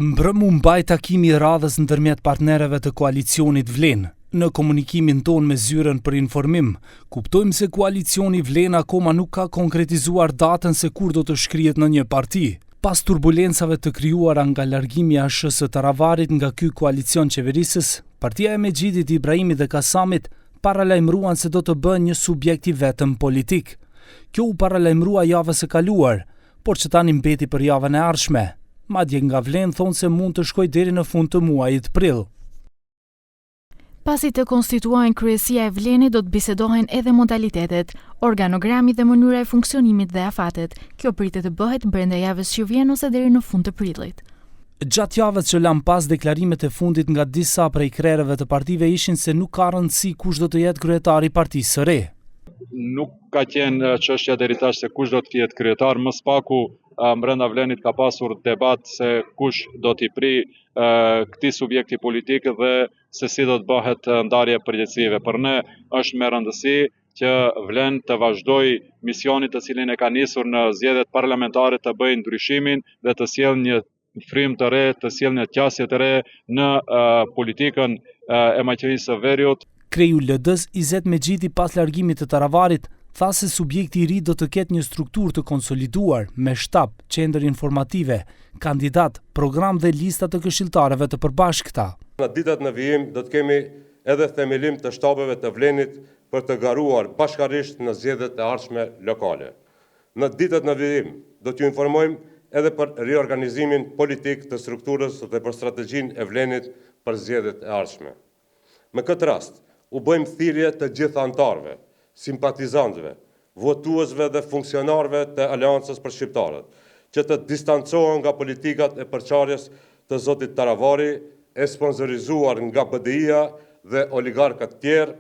Mbrëmu mbaj takimi i radhës ndërmjet partnereve të koalicionit Vlen. Në komunikimin ton me zyrën për informim, kuptojmë se koalicioni Vlen akoma nuk ka konkretizuar datën se kur do të shkrihet në një parti. Pas turbulencave të krijuara nga largimi i ASH-së të Ravarit nga ky koalicion qeverisës, partia e Mexhidit, Ibrahimit dhe Kasamit paralajmëruan se do të bëhen një subjekt i vetëm politik. Kjo u paralajmërua javës së kaluar, por që tani mbeti për javën e ardhshme. Madje nga Vlen thonë se mund të shkojë deri në fund të muajit prill. Pasi të konstituohen kryesia e Vlenit, do të bisedohen edhe modalitetet, organogrami dhe mënyra e funksionimit dhe afatet. Kjo pritet të bëhet brenda javës që vjen ose deri në fund të prillit. Gjatë javës që lan pas, deklarimet e fundit nga disa prej krerëve të partive ishin se nuk ka rëndësi kush do të jetë kryetari i partisë së re. Nuk ka qenë çështja deri tash se kush do të jetë kryetar, më spaku brenda Vlenit ka pasur debat se kush do t'i pri këtij subjekti politik dhe se si do të bëhet ndarja e përgjegjësive. Për ne është me rëndësi që Vlen të vazhdoj misionit të cilin e ka nisur në zgjedhjet parlamentare, të bëjë ndryshimin dhe të sjellë një frymë të re, të sjellë një qasje të re në politikën e Maqedonisë së Veriut. Kreu LD-s Izet Mexhidi pas largimit të Ravarit tha se subjekti i ri do të ketë një strukturë të konsoliduar me shtab, qendër informative, kandidat, program dhe lista të këshilltarëve të përbashkëta. Në ditët në vijim do të kemi edhe themelim të shtabeve të Vlenit për të garuar bashkarisht në zgjedhjet e ardhshme lokale. Në ditët në vijim do t'ju informojmë edhe për riorganizimin politik të strukturës dhe për strategjinë e Vlenit për zgjedhjet e ardhshme. Me këtë rast, u bëjmë thirrje të gjithë anëtarëve, simpatizantëve, votuesve dhe funksionarëve të Aleancës për Shqiptarët, që të distancohen nga politikat e përçarjes të zotit Taravari, e sponsorizuar nga BDI-a dhe oligarkat tjerë,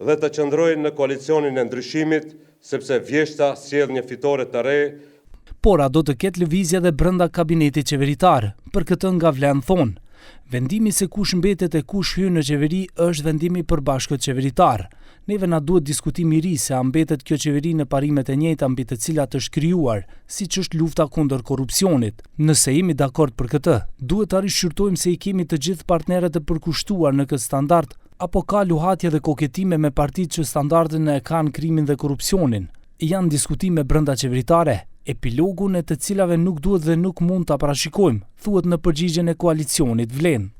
dhe të qëndrojnë në koalicionin e ndryshimit, sepse vjeshta sjell një fitore të re. Por a do të ketë lëvizje dhe brenda kabinetit qeveritar? Për këtë nga Vlen thonë, vendimi se kush mbetet e kush hyn në qeveri është vendimi i përbashkët qeveritar. Neve na duhet diskutim i ri se a mbetet kjo qeveri në parimet e njëjta mbi të cilat është krijuar, siç është lufta kundër korrupsionit. Nëse jemi dakord për këtë, duhet ta rishqyrtojmë se i kemi të gjithë partnerët e përkushtuar në këtë standard, apo ka luhatje dhe koketime me partitë që standardin e kanë krimin dhe korrupsionin. Janë diskutime brenda qeveritare, epilogun e të cilave nuk duhet dhe nuk mund ta parashikojmë, thuhet në përgjigjen e koalicionit Vlen.